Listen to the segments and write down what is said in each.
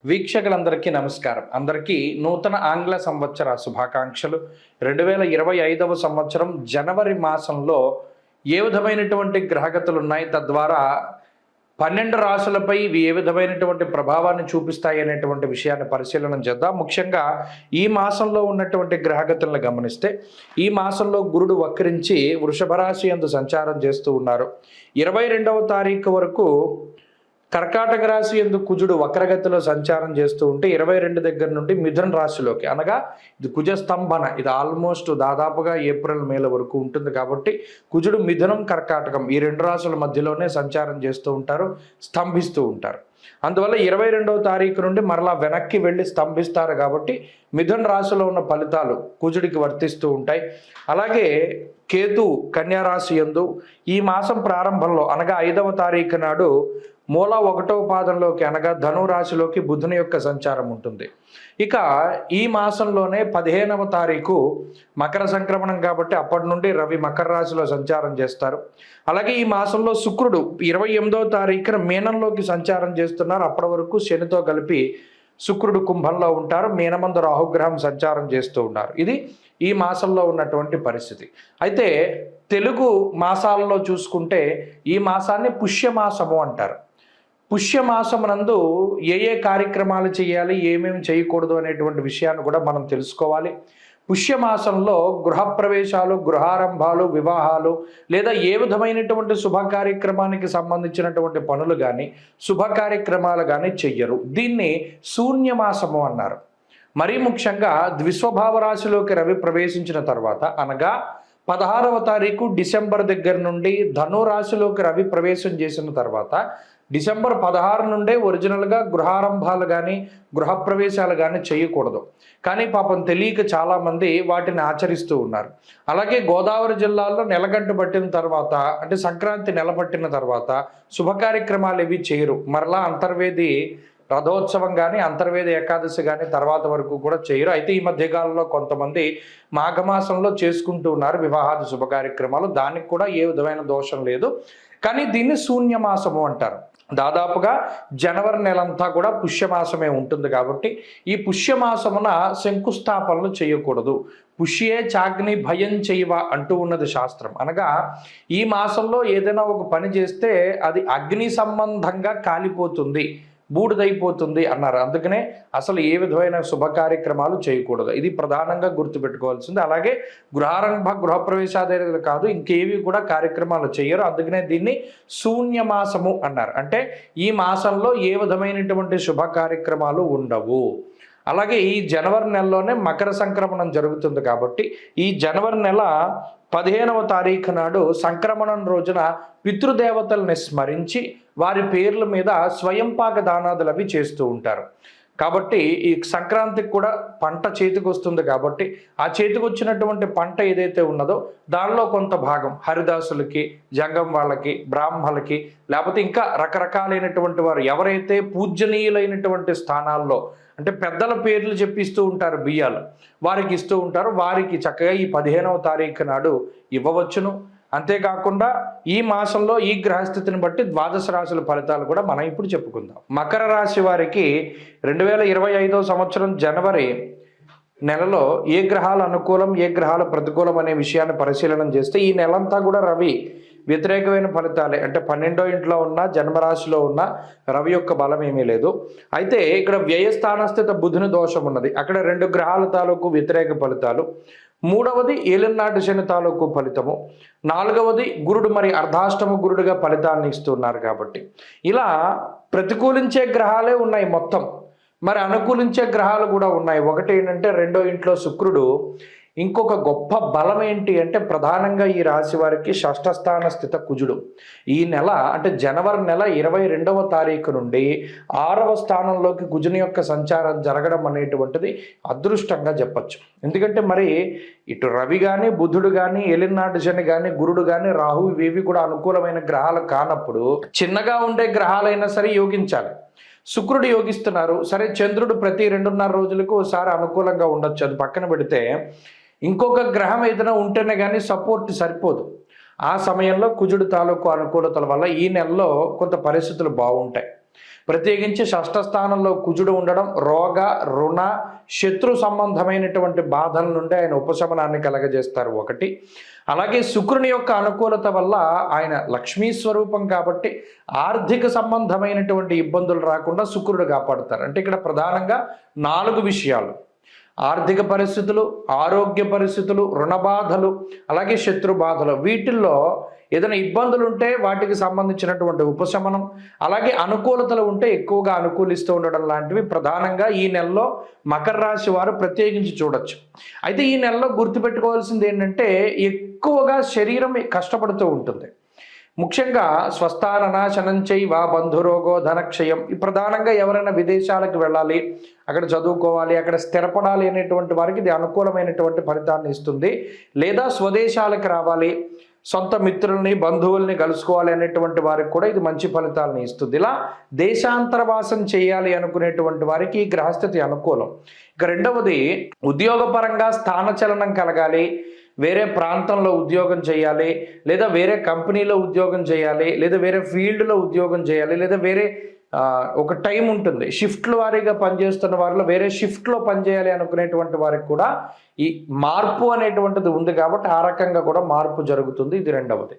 వీక్షకులందరికీ నమస్కారం. అందరికీ నూతన ఆంగ్ల సంవత్సర శుభాకాంక్షలు. 2025వ సంవత్సరం జనవరి మాసంలో ఏ విధమైనటువంటి గ్రహగతులు ఉన్నాయి, తద్వారా 12 రాశులపై ఇవి ఏ విధమైనటువంటి ప్రభావాన్ని చూపిస్తాయి అనేటువంటి విషయాన్ని పరిశీలన చేద్దాం. ముఖ్యంగా ఈ మాసంలో ఉన్నటువంటి గ్రహగతులను గమనిస్తే, ఈ మాసంలో గురుడు వక్రించి వృషభ రాశి యందు సంచారం చేస్తూ ఉన్నారు. 22వ తారీఖు వరకు కర్కాటక రాశి యందు కుజుడు వక్రగతిలో సంచారం చేస్తూ ఉంటే 22 దగ్గర నుండి మిథున రాశిలోకి, అనగా ఇది కుజ స్తంభన, ఇది ఆల్మోస్ట్ దాదాపుగా ఏప్రిల్ మేల వరకు ఉంటుంది. కాబట్టి కుజుడు మిథునం కర్కాటకం ఈ రెండు రాశుల మధ్యలోనే సంచారం చేస్తూ ఉంటారు, స్తంభిస్తూ ఉంటారు. అందువల్ల 22వ తారీఖు నుండి మరలా వెనక్కి వెళ్ళి స్తంభిస్తారు. కాబట్టి మిథున రాశిలో ఉన్న ఫలితాలు కుజుడికి వర్తిస్తూ ఉంటాయి. అలాగే కేతు కన్యా రాశి యందు ఈ మాసం ప్రారంభంలో, అనగా 5వ తారీఖు నాడు మూల 1వ పాదంలోకి, అనగా ధను రాశిలోకి బుధుని యొక్క సంచారం ఉంటుంది. ఇక ఈ మాసంలోనే 15వ తారీఖు మకర సంక్రమణం, కాబట్టి అప్పటి నుండి రవి మకర రాశిలో సంచారం చేస్తారు. అలాగే ఈ మాసంలో శుక్రుడు 28వ తారీఖున మీనంలోకి సంచారం చేస్తున్నారు. అప్పటి వరకు శనితో కలిపి శుక్రుడు కుంభంలో ఉంటారు. మీనమందు రాహుగ్రహం సంచారం చేస్తూ ఉన్నారు. ఇది ఈ మాసంలో ఉన్నటువంటి పరిస్థితి. అయితే తెలుగు మాసాలలో చూసుకుంటే ఈ మాసాన్ని పుష్యమాసము అంటారు. పుష్యమాసమునందు ఏ కార్యక్రమాలు చేయాలి, ఏమేమి చేయకూడదు అనేటువంటి విషయాన్ని కూడా మనం తెలుసుకోవాలి. పుష్యమాసంలో గృహప్రవేశాలు, గృహారంభాలు, వివాహాలు లేదా ఏ విధమైనటువంటి శుభ కార్యక్రమానికి సంబంధించినటువంటి పనులు కానీ శుభ కార్యక్రమాలు కానీ చెయ్యరు. దీన్ని శూన్యమాసము అన్నారు. మరీ ముఖ్యంగా ద్విస్వభావ రాశిలోకి రవి ప్రవేశించిన తర్వాత, అనగా 16వ తారీఖు డిసెంబర్ దగ్గర నుండి ధను రాశిలోకి రవి ప్రవేశం చేసిన తర్వాత డిసెంబర్ 16 నుండే ఒరిజినల్గా గృహారంభాలు కానీ గృహప్రవేశాలు కానీ చేయకూడదు. కానీ పాపం తెలియక చాలామంది వాటిని ఆచరిస్తూ ఉన్నారు. అలాగే గోదావరి జిల్లాలో నెలగంట పట్టిన తర్వాత, అంటే సంక్రాంతి నెల పట్టిన తర్వాత శుభ కార్యక్రమాలు ఏవి చేయరు. మరలా అంతర్వేది రథోత్సవం కానీ అంతర్వేది ఏకాదశి కానీ తర్వాత వరకు కూడా చేయరు. అయితే ఈ మధ్యకాలంలో కొంతమంది మాఘమాసంలో చేసుకుంటూ ఉన్నారు వివాహాది శుభ కార్యక్రమాలు. దానికి కూడా ఏ విధమైన దోషం లేదు. కానీ దీన్ని శూన్యమాసము అంటారు. దాదాపుగా జనవరి నెలంతా కూడా పుష్యమాసమే ఉంటుంది. కాబట్టి ఈ పుష్యమాసమున శంకుస్థాపనలు చేయకూడదు. పుష్యే చాగ్ని భయం చేయవ అంటూ ఉన్నది శాస్త్రం. అనగా ఈ మాసంలో ఏదైనా ఒక పని చేస్తే అది అగ్ని సంబంధంగా కాలిపోతుంది, బూడిదైపోతుంది అన్నారు. అందుకనే అసలు ఏ విధమైన శుభ కార్యక్రమాలు చేయకూడదు. ఇది ప్రధానంగా గుర్తుపెట్టుకోవాల్సింది. అలాగే గృహప్రవేశాలు కాదు, ఇంకేవి కూడా కార్యక్రమాలు చేయరు. అందుకనే దీన్ని శూన్యమాసము అన్నారు. అంటే ఈ మాసంలో ఏ విధమైనటువంటి శుభ కార్యక్రమాలు ఉండవు. అలాగే ఈ జనవరి నెలలోనే మకర సంక్రమణం జరుగుతుంది. కాబట్టి ఈ జనవరి నెల 15వ తారీఖు నాడు సంక్రమణం రోజున పితృదేవతల్ని స్మరించి వారి పేర్ల మీద స్వయంపాక దానాదులు అవి చేస్తూ ఉంటారు. కాబట్టి ఈ సంక్రాంతికి కూడా పంట చేతికి వస్తుంది. కాబట్టి ఆ చేతికి వచ్చినటువంటి పంట ఏదైతే ఉన్నదో దానిలో కొంత భాగం హరిదాసులకి, జంగం వాళ్ళకి, బ్రాహ్మలకి, లేకపోతే ఇంకా రకరకాలైనటువంటి వారు ఎవరైతే పూజనీయులైనటువంటి స్థానాల్లో, అంటే పెద్దల పేర్లు చెప్పిస్తూ ఉంటారు, బియ్యాలు వారికి ఇస్తూ ఉంటారు. వారికి చక్కగా ఈ 15వ తారీఖు నాడు ఇవ్వవచ్చును. అంతేకాకుండా ఈ మాసంలో ఈ గ్రహస్థితిని బట్టి ద్వాదశ రాశుల ఫలితాలు కూడా మనం ఇప్పుడు చెప్పుకుందాం. మకర రాశి వారికి 2025వ సంవత్సరం జనవరి నెలలో ఏ గ్రహాలు అనుకూలం, ఏ గ్రహాలు ప్రతికూలం అనే విషయాన్ని పరిశీలన చేస్తే ఈ నెలంతా కూడా రవి వ్యతిరేకమైన ఫలితాలే. అంటే 12వ ఇంట్లో ఉన్న జన్మరాశిలో ఉన్న రవి యొక్క బలం ఏమీ లేదు. అయితే ఇక్కడ వ్యయస్థానస్థిత బుధుని దోషం ఉన్నది. అక్కడ 2 గ్రహాల తాలూకు వ్యతిరేక ఫలితాలు. 3వది ఏలినాటి శని తాలూకు ఫలితము. 4వది గురుడు మరి అర్ధాష్టమ గురుడుగా ఫలితాన్ని ఇస్తున్నారు. కాబట్టి ఇలా ప్రతికూలించే గ్రహాలే ఉన్నాయి మొత్తం. మరి అనుకూలించే గ్రహాలు కూడా ఉన్నాయి. ఒకటి ఏంటంటే 2వ ఇంట్లో శుక్రుడు. ఇంకొక గొప్ప బలం ఏంటి అంటే ప్రధానంగా ఈ రాశి వారికి షష్ఠస్థాన స్థిత కుజుడు. ఈ నెల అంటే జనవరి నెల 22వ తారీఖు నుండి 6వ స్థానంలోకి కుజుని యొక్క సంచారం జరగడం అనేటువంటిది అదృష్టంగా చెప్పచ్చు. ఎందుకంటే మరి ఇటు రవి కానీ, బుధుడు కానీ, ఏలినాటి శని కానీ, గురుడు కానీ, రాహు, ఇవేవి కూడా అనుకూలమైన గ్రహాలు కానప్పుడు చిన్నగా ఉండే గ్రహాలైనా సరే యోగించాలి. శుక్రుడు యోగిస్తున్నారు, సరే చంద్రుడు ప్రతి 2.5 రోజులకు ఒకసారి అనుకూలంగా ఉండొచ్చు, అది పక్కన పెడితే ఇంకొక గ్రహం ఏదైనా ఉంటేనే కానీ సపోర్ట్ సరిపోదు. ఆ సమయంలో కుజుడు తాలూకు అనుకూలతల వల్ల ఈ నెలలో కొంత పరిస్థితులు బాగుంటాయి. ప్రత్యేకించి షష్ఠ స్థానంలో కుజుడు ఉండడం రోగ రుణ శత్రు సంబంధమైనటువంటి బాధల నుండి ఆయన ఉపశమనాన్ని కలగజేస్తారు ఒకటి. అలాగే శుక్రుని యొక్క అనుకూలత వల్ల ఆయన లక్ష్మీ స్వరూపం కాబట్టి ఆర్థిక సంబంధమైనటువంటి ఇబ్బందులు రాకుండా శుక్రుడు కాపాడుతారు. అంటే ఇక్కడ ప్రధానంగా 4 విషయాలు: ఆర్థిక పరిస్థితులు, ఆరోగ్య పరిస్థితులు, రుణ బాధలు, అలాగే శత్రు బాధలు. వీటిల్లో ఏదైనా ఇబ్బందులు ఉంటే వాటికి సంబంధించినటువంటి ఉపశమనం, అలాగే అనుకూలతలు ఉంటే ఎక్కువగా అనుకూలిస్తూ ఉండడం లాంటివి ప్రధానంగా ఈ నెలలో మకర రాశి వారు ప్రత్యేకించి చూడొచ్చు. అయితే ఈ నెలలో గుర్తుపెట్టుకోవాల్సింది ఏంటంటే ఎక్కువగా శరీరం కష్టపడుతూ ఉంటుంది. ముఖ్యంగా స్వస్థాన నాశనం చైవ బంధురోగో ధనక్షయం. ఈ ప్రధానంగా ఎవరైనా విదేశాలకు వెళ్ళాలి, అక్కడ చదువుకోవాలి, అక్కడ స్థిరపడాలి అనేటువంటి వారికి ఇది అనుకూలమైనటువంటి ఫలితాన్ని ఇస్తుంది. లేదా స్వదేశాలకు రావాలి, సొంత మిత్రుల్ని బంధువుల్ని కలుసుకోవాలి అనేటువంటి వారికి కూడా ఇది మంచి ఫలితాలను ఇస్తుంది. ఇలా దేశాంతరవాసం చేయాలి అనుకునేటువంటి వారికి ఈ గ్రహస్థితి అనుకూలం. ఇక రెండవది, ఉద్యోగపరంగా స్థానచలనం కలగాలి, వేరే ప్రాంతంలో ఉద్యోగం చేయాలి, లేదా వేరే కంపెనీలో ఉద్యోగం చేయాలి, లేదా వేరే ఫీల్డ్లో ఉద్యోగం చేయాలి, లేదా వేరే ఒక టైం ఉంటుంది, షిఫ్ట్ల వారీగా పనిచేస్తున్న వారిలో వేరే షిఫ్ట్లో పనిచేయాలి అనుకునేటువంటి వారికి కూడా ఈ మార్పు అనేటువంటిది ఉంది కాబట్టి ఆ రకంగా కూడా మార్పు జరుగుతుంది. ఇది రెండవది.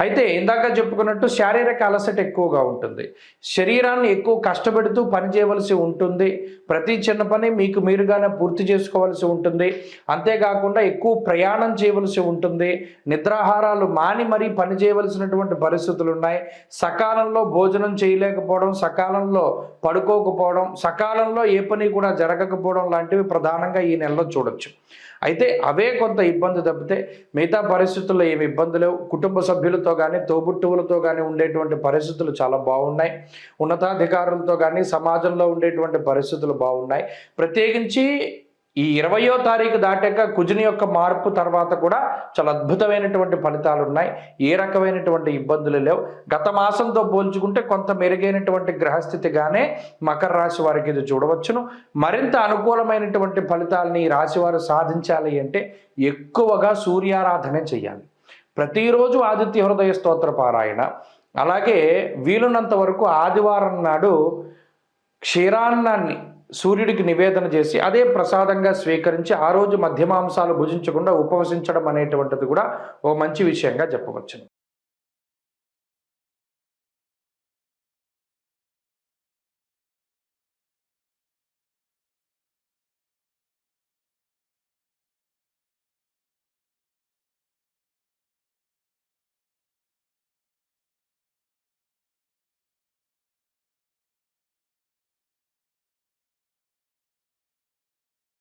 అయితే ఇందాక చెప్పుకున్నట్టు శారీరక అలసట ఎక్కువగా ఉంటుంది, శరీరాన్ని ఎక్కువ కష్టపెడుతూ పని చేయవలసి ఉంటుంది, ప్రతి చిన్న పని మీకు మీరుగానే పూర్తి చేసుకోవాల్సి ఉంటుంది, అంతేకాకుండా ఎక్కువ ప్రయాణం చేయవలసి ఉంటుంది, నిద్రాహారాలు మాని మరీ పని చేయవలసినటువంటి పరిస్థితులు ఉన్నాయి, సకాలంలో భోజనం చేయలేకపోవడం, సకాలంలో పడుకోకపోవడం, సకాలంలో ఏ పని కూడా జరగకపోవడం లాంటివి ప్రధానంగా ఈ నెలలో చూడొచ్చు. అయితే అవే కొంత ఇబ్బంది తప్పితే మిగతా పరిస్థితుల్లో ఏమి ఇబ్బంది లేవు. కుటుంబ సభ్యులతో కానీ తోబుట్టువులతో కానీ ఉండేటువంటి పరిస్థితులు చాలా బాగున్నాయి. ఉన్నతాధికారులతో కానీ సమాజంలో ఉండేటువంటి పరిస్థితులు బాగున్నాయి. ప్రత్యేకించి ఈ 20వ తారీఖు దాటాక కుజుని యొక్క మార్పు తర్వాత కూడా చాలా అద్భుతమైనటువంటి ఫలితాలు ఉన్నాయి. ఏ రకమైనటువంటి ఇబ్బందులు లేవు. గత మాసంతో పోల్చుకుంటే కొంత మెరుగైనటువంటి గ్రహస్థితిగానే మకర రాశి వారికి ఇది చూడవచ్చును. మరింత అనుకూలమైనటువంటి ఫలితాలని ఈ రాశి వారు సాధించాలి అంటే ఎక్కువగా సూర్యారాధన చేయాలి. ప్రతిరోజు ఆదిత్య హృదయ స్తోత్ర పారాయణ, అలాగే వీలున్నంత వరకు ఆదివారం నాడు క్షీరాన్నాన్ని సూర్యుడికి నివేదన చేసి అదే ప్రసాదంగా స్వీకరించి ఆ రోజు మధ్యమాంసాలు భుజించకుండా ఉపవసించడం అనేటువంటిది కూడా ఒక మంచి విషయంగా చెప్పవచ్చు.